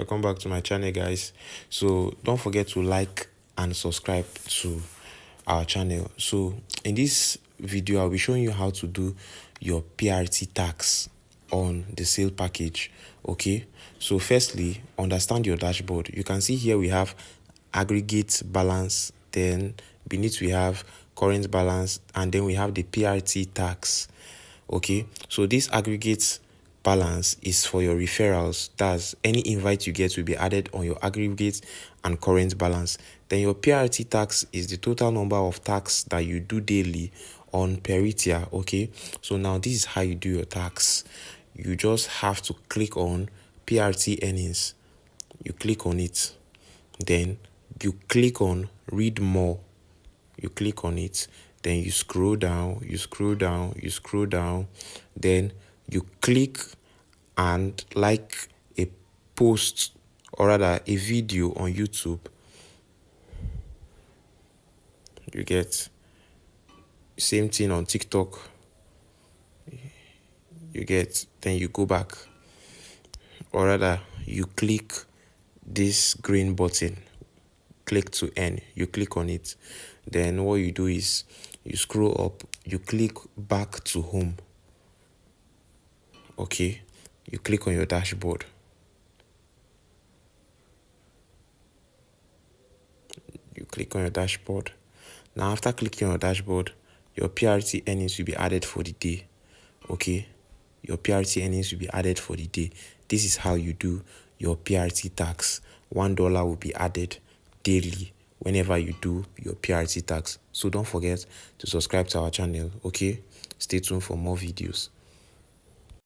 welcome back to my channel, guys. So don't forget to like and subscribe to our channel. So in this video I'll be showing you how to do your PRT tax on the sale package. Okay, so firstly, understand your dashboard. You can see here we have aggregate balance, then beneath we have current balance, and then we have the PRT tax. Okay, so this aggregate balance is for your referrals. That's any invite you get will be added on your aggregate and current balance. Then your PRT tax is the total number of tax that you do daily on peritia. Okay, so now this is how you do your tax. You just have to click on PRT earnings. You click on it, then you click on read more. You click on it, then you scroll down, you scroll down, you scroll down, then you click and like a post, or rather a video on YouTube. You get same thing on TikTok. You get, then you go back, or rather you click this green button, click to earn. You click on it, then what you do is you scroll up, you click back to home. Okay, you click on your dashboard. You click on your dashboard. Now after clicking on your dashboard, your PRT earnings will be added for the day. Okay, your PRT earnings will be added for the day. This is how you do your PRT tax. $1 will be added daily whenever you do your PRT tax. So don't forget to subscribe to our channel. Okay, stay tuned for more videos.